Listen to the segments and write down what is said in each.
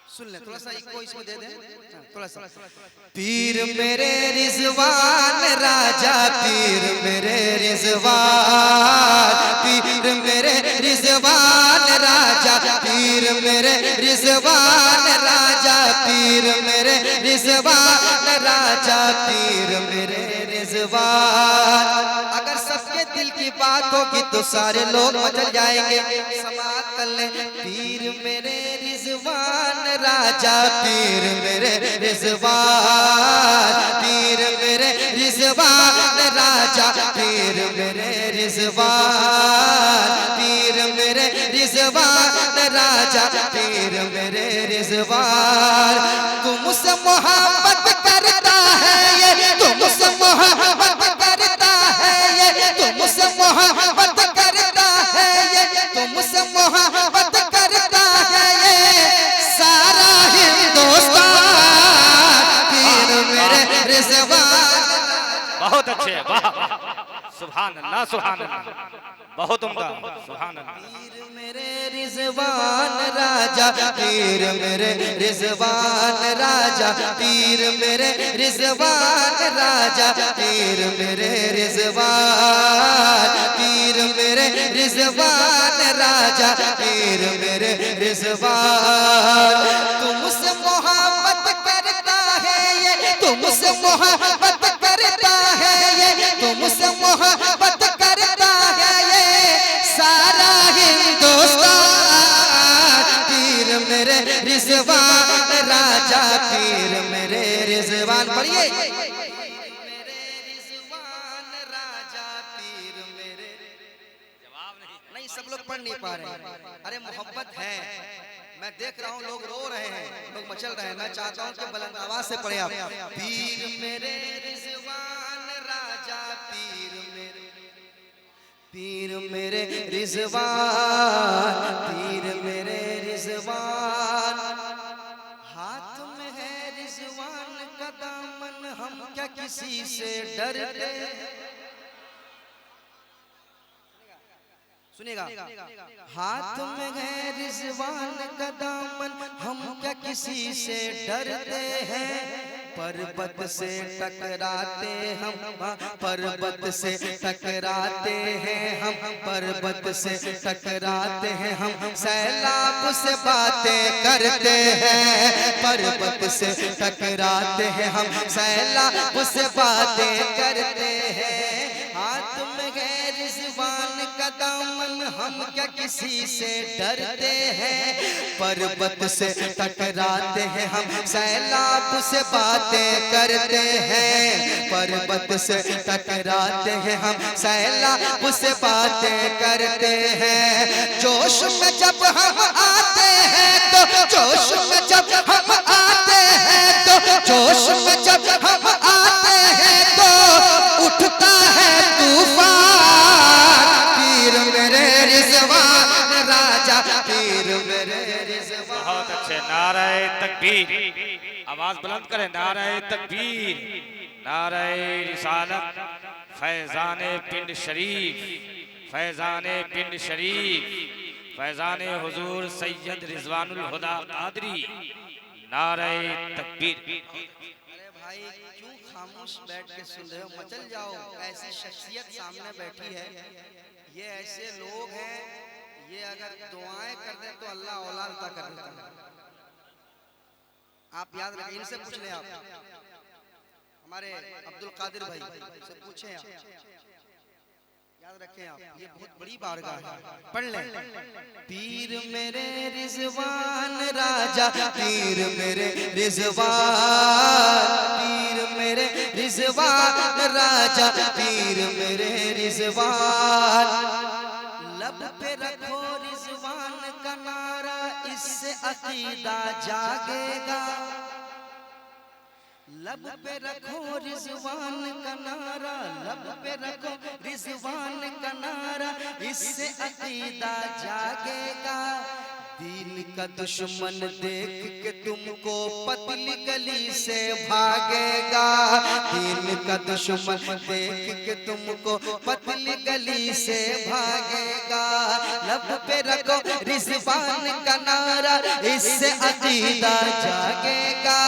सुन ले थोड़ा सा इको इसमें दे दे थोड़ा सा। पीर मेरे रिजवान राजा, पीर मेरे रिजवान, पीर मेरे रिजवान राजा, पीर मेरे रिजवान राजा, पीर मेरे रिजवान राजा, पीर मेरे रिजवान। अगर सबके दिल की बात होगी तो सारे लोग मचल जाएंगे। समात कर ले। पीर मेरे रिजवान राजा, पीर मेरे रिजवान, पीर मेरे रिजवान राजा, पीर मेरे रिजवान, पीर मेरे रिजवान राजा, पीर मेरे रिजवान। तुमसे मोहब्बत करता है ये, तुमसे मोहब्बत करता है ये, तुमसे मोहब्बत करता है ये, तुमसे मोहब्बत करता है ये सारा हिंदुस्तान। पीर मेरे रिजवान। बहुत अच्छे, वाह सुभान अल्लाह, सुभान अल्लाह, बहुत उम्दा, सुभान अल्लाह। पीर मेरे रिजवान राजा, पीर मेरे रिजवान राजा, पीर मेरे रिजवान राजा, पीर मेरे रिजवान, पीर मेरे रिजवान राजा, पीर मेरे रिजवान। तुमसे मोहब्बत करता है ये, तुमसे मोहब्बत करता है ये, तुमसे मोहब्बत करता है ये सारा हिंदुस्तान। पीर मेरे रिजवान राजा, पीर मेरे रिजवान। पढ़िए। मेरे रिजवान राजा, पीर मेरे। जवाब नहीं सब लोग पढ़ नहीं पा रहे। अरे मोहब्बत है, मैं देख रहा हूँ लोग रो रहे हैं, लोग मचल रहे हैं। मैं चाहता हूँ कि बुलंद आवाज से पढ़े आप। पीर मेरे रिजवान राजा, पीर मेरे, पीर मेरे रिजवान, पीर मेरे रिजवान। हाथ में है रिजवान का दामन, हम क्या किसी से डरते। सुनिएगा। हाथ में है रिजवान का दामन, हम क्या किसी से डरते हैं। पर्वत से टकराते हम, पर्वत से टकराते हैं हम, पर्वत से टकराते हैं हम। सैलाब से बातें करते हैं, पर्वत से टकराते हैं हम, सैलाब से बातें करते हैं। हाथ में है रिजवान का दामन, हम क्या किसी से डरते हैं। पर्वत से टकराते हैं हम, सैलाब से बातें करते हैं। पर्वत से टकराते हैं हम, सैलाब से बातें करते हैं। जोश में जब हम आते हैं तो, जोश में जब हम आते हैं तो, जोश में जब हम आते हैं तो उठता है तूफान। पीर मेरे रिजवान राजा, पीर मेरे रिजवान। बहुत अच्छे, नाराए तकबीर, आवाज बुलंद करें, नाराए तकबीर, नाराए रिसालत, फैजाने पिंड शरीफ, फैजाने पिंड शरीफ, फैजाने हुजूर सैयद रिजवानुल हुदा कादरी, नाराए तकबीर। अरे भाई क्यों खामोश बैठ के सुन रहे हो, मचल जाओ। ऐसी शख्सियत सामने बैठी है, ये ऐसे लोग हैं, ये अगर दुआएं कर दे तो अल्लाह औलाद अता कर देता है। आप याद रखें, इनसे पूछ लें आप, हमारे अब्दुल कादिर भाई से पूछें आप, याद रखें आप, ये बहुत बड़ी बारगाह है। पढ़ लें। पीर मेरे रिजवान राजा, पीर मेरे रिजवान, पीर मेरे रिजवान राजा, पीर मेरे रिजवान। लब पे रखो रिजवान का नारा, इससे अकीदा जागेगा। लब पे रखो रिजवान का नारा, लब पे रखो रिजवान का नारा, इससे अकीदा जागेगा। दीन का दुश्मन देख के तुमको पतली गली से भागेगा। दीन का दुश्मन देख के तुमको पतली गली से भागेगा। लब पे रखो रिजवान का नारा, इससे अकीदा जागेगा।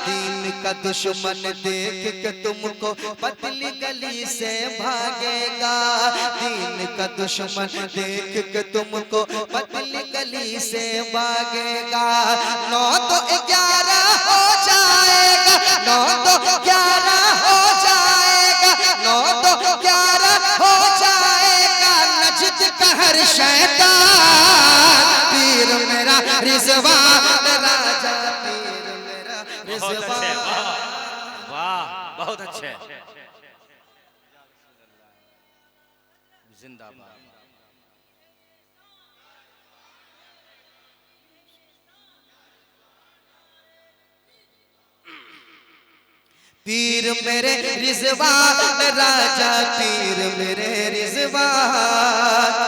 दीन का दुश्मन देख के तुमको पतली गली से भागेगा। दीन का दुश्मन देख के तुमको पतली गली से भागेगा। 9 तो 11 हो जाएगा, 9 तो 11 हो जाएगा, 9 तो 11 हो जाएगा। नजद का हर शैतान पीर मेरा रिजवान राजा, पीर मेरा रिजवान। वाह बहुत अच्छे, जिंदाबाद। पीर मेरे रिजवान राजा, पीर मेरे रिजवान।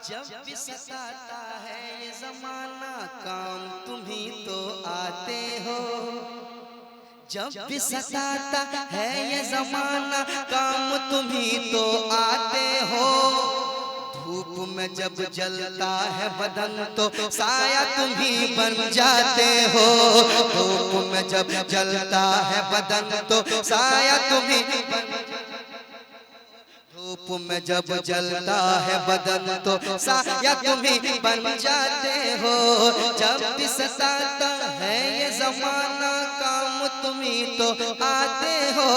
जब भी सताता है ये जमाना, काम तुम ही तो आते हो। जब भी सताता है ये जमाना, काम तुम ही तो आते हो। धूप में जब जलता है बदन तो साया तुम ही बन जाते हो। धूप में जब जलता है बदन तो साया तुम ही बन। धूप में जब जलता है बदन तो साया तुम ही बन जाते हो। जब भी सताता है ये जमाना, काम तुम ही तो आते हो।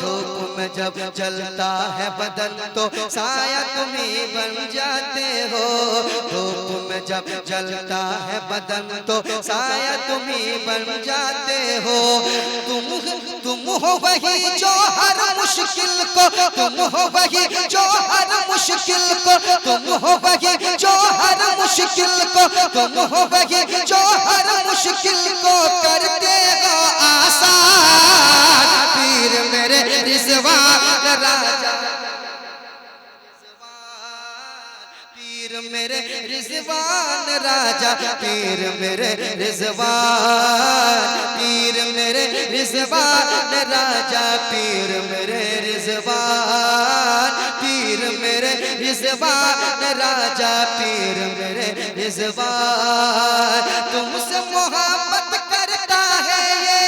धूप में जब जलता है बदन तो साया तुम ही बन जाते हो। धूप में जब जलता है बदन तो साया तुम ही बन जाते हो। तुम हो वही जो हर मुश्किल को, तुम हो वही जो हर मुश्किल को, तुम हो वही जो हर मुश्किल को, तुम हो वही जो हर मुश्किल को करते हो आसान। पीर मेरे रिजवान राजा, पीर मेरे रिजवान राजा, पीर मेरे रिजवान। पीर मेरे रिजवान राजा, पीर मेरे रिजवान। पीर मेरे रिजवान राजा, पीर मेरे रिजवान। तुमसे मोहब्बत करता है ये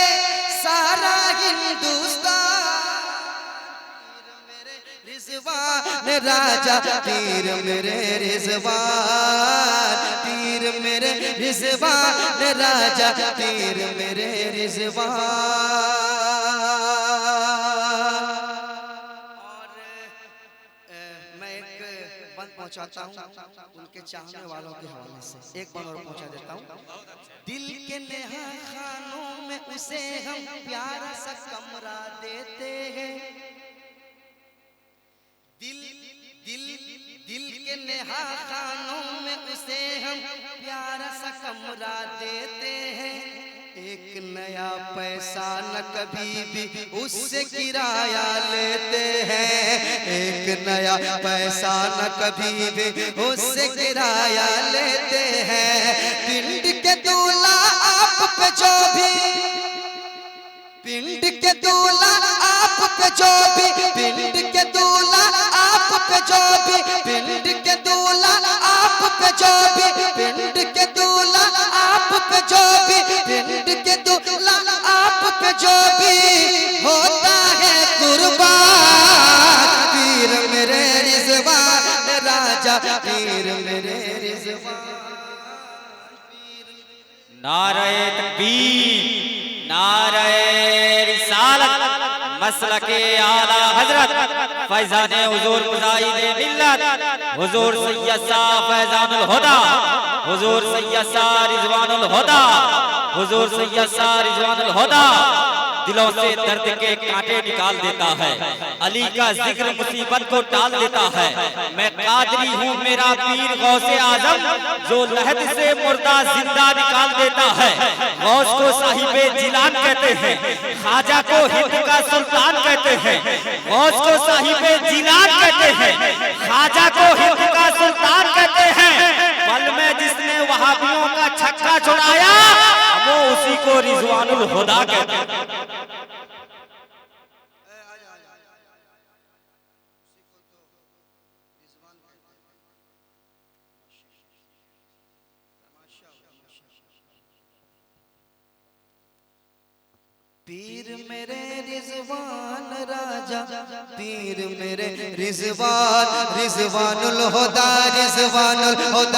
सारा हिंदुस्तान। रिजवान राजा, पीर मेरे रिजवान। पीर मेरे रिजवान राजा, पीर मेरे रिजवान। पहुंचाता हूँ उनके चाहने वालों के हवाले से। एक बार और पहुंचा देता हूँ। दिल के नेहा खानों में उसे हम प्यारा सा कमरा देते हैं। दिल दिल दिल के नेहा खानों में उसे हम प्यारा सा कमरा देते हैं। एक नया पैसा न कभी भी उससे किराया लेते हैं। एक नया पैसा न कभी भी उससे किराया लेते हैं। पिंड के दूल्हा आप पे जो भी, पिंड के दूल्हा आप पे जो भी, पिंड के दूल्हा आप पे जो भी, पिंड के दूल्हा आप पे जो भी, पिंड के दूल्हा आप पे जो भी, पिंड के दूल्हा आप पे जो भी होता है कुर्बान। पीर मेरे रिजवान राजा, पीर मेरे रिजवान। नारे तकबीर, नारे रिसालत, मसलके आला हजरत फैजान हुजूर मुजाहिद मिल्लत हुजूर सैयद शाह फैजानुल हुदा, हुजूर सैयद शाह रिजवानुल हुदा, हुजूर सैयद शाह रिजवानुल हुदा दिलों से दर्द के कांटे निकाल देता है। अली का जिक्र मुसीबत को टाल देता है। मैं कादरी हूँ मेरा पीर गौसे आजम, जो लहद से मुर्दा जिंदा निकाल देता है। गौस को साहिबे जिलान कहते हैं, ख्वाजा को हिंद का सुल्तान कहते हैं। गौस को साहिबे जिलान कहते हैं, ख्वाजा को हिंद का सुल्तान कहते हैं। पल में जिसने वहाबियों का छक्का छुड़ाया, वो उसी को रिजवानुल हुदा कहते हैं। पीर मेरे रिजवान राजा, पीर मेरे रिजवान, रिजवानुल हुदा, रिजवानुल हुदा।